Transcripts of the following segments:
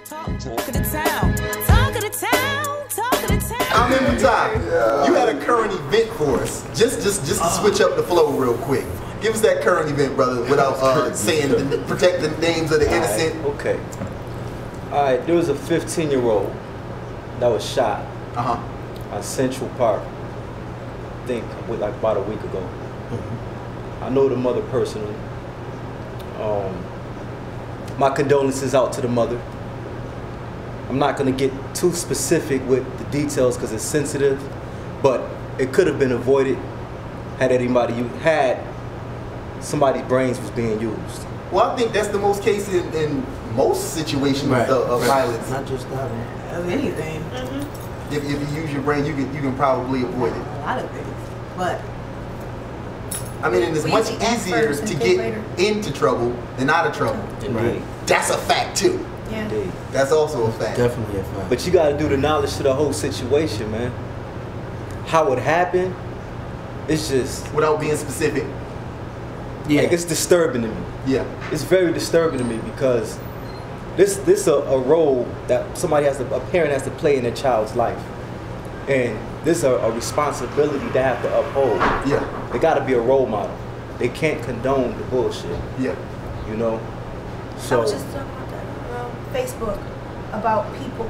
Talk of the town. Talk of the town. Talk of the town. I'm in the top. You had a current event for us. Just to switch up the flow real quick. Give us that current event, brother, without saying protect the names of the innocent. Okay. All right. There was a 15-year-old that was shot on Central Park. I think like about a week ago. I know the mother personally. My condolences out to the mother. I'm not going to get too specific with the details because it's sensitive, but it could have been avoided had somebody's brains was being used. Well, I think that's the most case in most situations of violence. Not just that. Of anything. If you use your brain, you can probably avoid it. A lot of things. But I mean, and it's much easier to get into trouble than out of trouble. Indeed. That's a fact too. yeah. Indeed. That's also a fact. Definitely a fact. But you got to do the knowledge to the whole situation, man. How it happened, it's just Without being specific. Yeah. like, it's disturbing to me. Yeah. It's very disturbing to me because this a role that a parent has to play in their child's life, and this is a responsibility they have to uphold. Yeah. They got to be a role model. They can't condone the bullshit. Yeah. You know. I So was just talking about that on Facebook about people,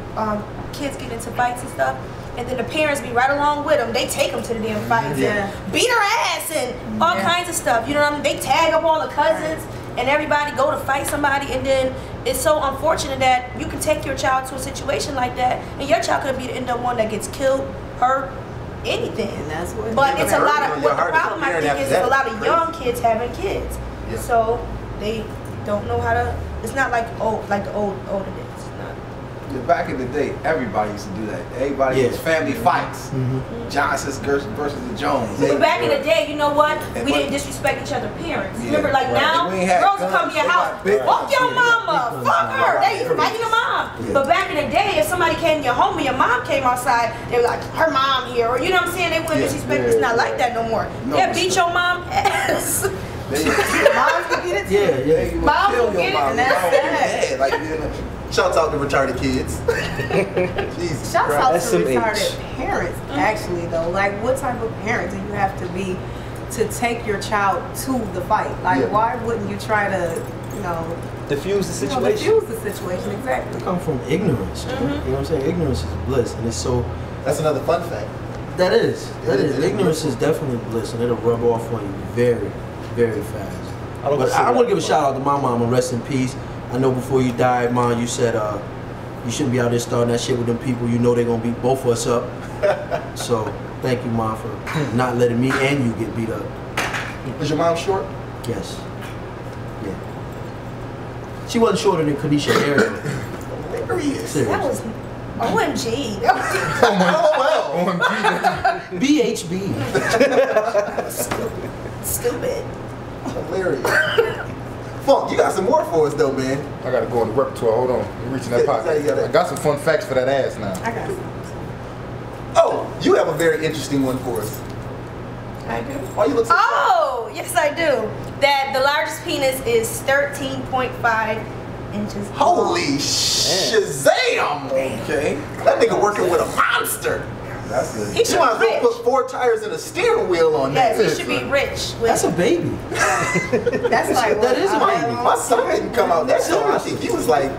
kids getting into fights and stuff, and then the parents be right along with them. They take them to the damn fights and beat her ass and all kinds of stuff. You know what I mean? They tag up all the cousins and everybody go to fight somebody, and then it's so unfortunate that you can take your child to a situation like that, and your child could be the end up one that gets killed, hurt, anything. And that's what. But it's a hurt, lot you know, of your what the heart is problem I prepared think after is that. a lot of Crazy. young kids having kids, Yeah. so they don't know how to. It's not like the older days. It's not. Yeah, back in the day, everybody used to do that. Everybody was family fights. Johnson's versus the Jones. But back in the day, you know what? We didn't disrespect each other's parents. Remember, like now, We ain't had girls will come to guns, your house, they got fuck your mama, fuck her. They fighting your mom. But back in the day, if somebody came to your home and your mom came outside, they were like, her mom here, or you know what I'm saying? They wouldn't disrespect. It's not like that no more. No Yeah, beat respect. your mom ass. Moms can get it too. Yeah. Mom will get it, and that's sad. Like, you know, Shouts out to retarded kids. Jesus Shouts Christ. out That's to some retarded H. parents, actually, though. Like, what type of parent do you have to be to take your child to the fight? Like, why wouldn't you try to, diffuse the you know, situation. diffuse the situation? Exactly. Come from ignorance. You know what I'm saying? Ignorance is bliss, and it's so. That's another fun fact. That is. It is. Ignorance is definitely bliss, and it'll rub off on you very, very fast. don't But consider I want that to give a fun. shout out to my mama. Rest in peace. I know before you died, Mom, you said you shouldn't be out there starting that shit with them people. You know they're gonna beat both of us up. So thank you, Mom, for not letting me and you get beat up. Was your mom short? Yes. Yeah. She wasn't shorter than Kanisha Aaron. Hilarious. That was OMG. Oh well. BHB. Stupid. Hilarious. Funk, you got some more for us though, man. I gotta go in the repertoire. Hold on. I'm reaching that You pocket. got it. I got some fun facts for that ass now. I got it. Oh, you have a very interesting one for us. I do. Why you look so Oh, yes I do. That the largest penis is 13.5 inches long. Holy Shazam! okay. That nigga working with a monster. That's good. He should You might as be well rich. put 4 tires and a steering wheel on that. Yes, he should be rich. With That's a baby. That's like That is a what, baby. My son didn't come out that tall. I think he was like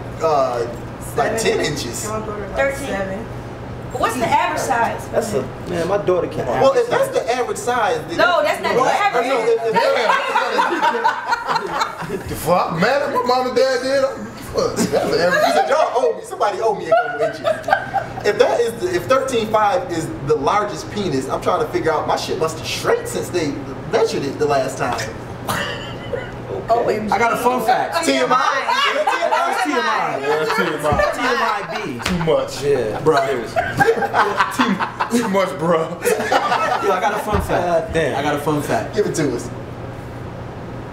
10 inches. 13. 7. What's the average size? That's a man. My daughter can't. Well, if that's the average size, then No, that's not the average. No, if The fuck? Man, if my mom and dad did, fuck. That's an he average. said, y'all owe me. Somebody owe me a couple inches. If 13.5 is the largest penis, I'm trying to figure out, my shit must have shrank since they measured it the last time. OMG. I got a fun fact. TMI? That's TMI. Yeah, TMI B. too much. Yeah, Bruh. seriously. Too much, bro. Yo, I got a fun fact. God damn. I got a fun fact. Give it to us.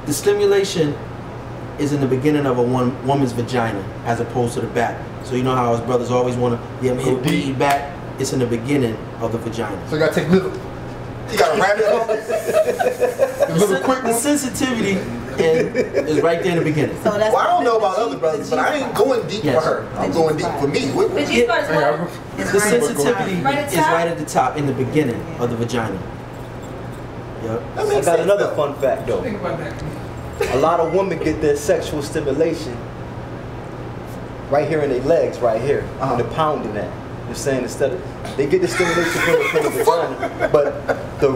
The stimulation is in the beginning of a woman's vagina as opposed to the back. So you know how us brothers always want to get hit weed back? It's in the beginning of the vagina. So you gotta take little You got a rabbit hole? quick The one. sensitivity end is right there in the beginning. So that's Well, I don't know about the other G- brothers, the but I ain't going deep Yes. for her. I'm going deep for me. The G spot is what? It's The right at the sensitivity top. Right at the is top? right at the top in the beginning of the vagina. Yep. That I makes got sense, another though. fun fact though. Think about that. A lot of women get their sexual stimulation right here in their legs, right here, Uh-huh. when they're pounding that. You're saying instead of they get the stimulation from the vagina, but the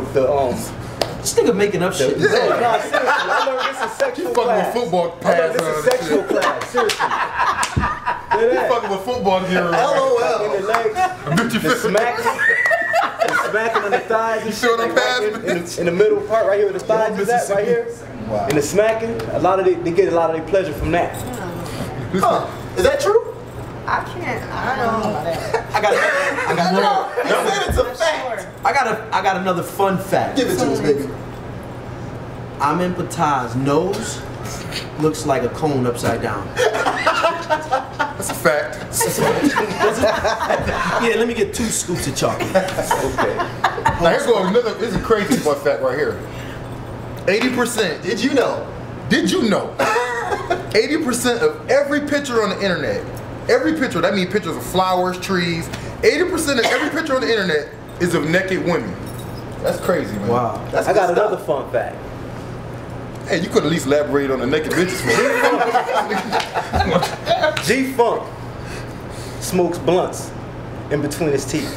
This nigga making up shit. no, seriously, I learned this in sexual You fucking with class. football I learned pads this on in and sexual shit. class. Seriously. You fucking with football gear. In LOL. the legs, the smacking on the thighs and You shit, see what I'm like right in the middle part right here where the thighs is at, right here. Wow. And the smacking, a lot of they get a lot of their pleasure from that. Huh. Is that true? I can't. I don't know about that. I got You said it's a fact. I got another fun fact. Give it to us, baby. Amin Patai's nose looks like a cone upside down. That's a fact. Yeah, let me get 2 scoops of chocolate. Okay. Now here's going another. This is a crazy fun fact right here. 80%. Did you know? Did you know? 80% of every picture on the internet, every picture, that means pictures of flowers, trees, 80% of every picture on the internet is of naked women. That's crazy, man. Wow. That's I got good another stuff. fun fact. Hey, you could at least elaborate on the naked bitches for me. G-Funk smokes blunts in between his teeth.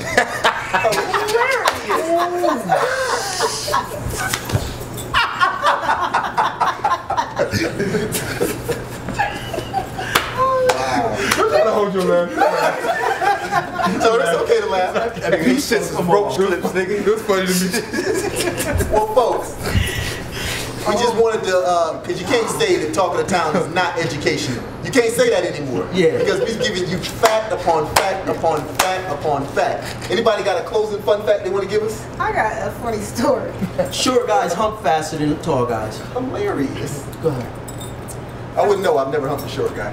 I'm trying to hold you, man. So it's okay to laugh. These shits is rope clips, nigga. It was funny to me. Well, folks, we just wanted to, because you can't say that Talk of the Town is not educational. You can't say that anymore. Yeah. Because we're giving you fact upon fact upon fact upon fact. Anybody got a closing fun fact they want to give us? I got a funny story. Short guys hump faster than tall guys. Hilarious. Go ahead. I wouldn't know. I've never humped a short guy.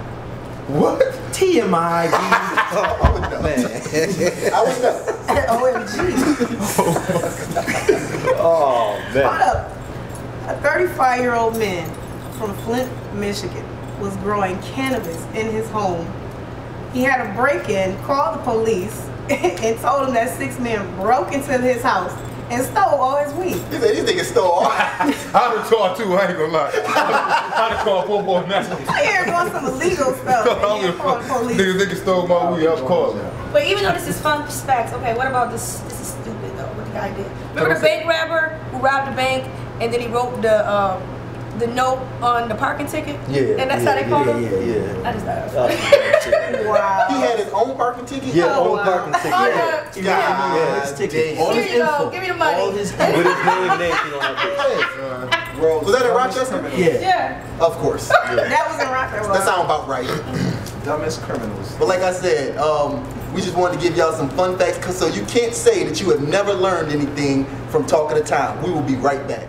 What? TMI. dude. I would know. I would know. OMG. Oh, Hold man. up. A 35-year-old man from Flint, Michigan was growing cannabis in his home. He had a break-in, called the police, and told them that 6 men broke into his house and stole all his weed. He said these niggas stole all. I'd have called too, I ain't gonna lie. I'd have called football now. I hear doing some illegal stuff. And he called the police. Niggas stole my weed, I was calling. But even though this is fun facts, okay, what about this? This is stupid though, what the guy did. Remember the bank robber who robbed the bank and then he wrote the note on the parking ticket? Yeah. And that's how they called him? Yeah. That is not Wow. He had his own parking ticket? Yeah, Oh, own wow. parking ticket. Oh, Yeah. yeah. Yeah. His ticket. damn. All Here his you go. info. Give me the money. All his With his name and everything on that bitch. Was that in Rochester? Yeah. Yeah. Of course. That was in Rochester. That sounds about right. Dumbest criminals. But like I said, we just wanted to give y'all some fun facts, so you can't say that you have never learned anything from Talk of the Town. We will be right back.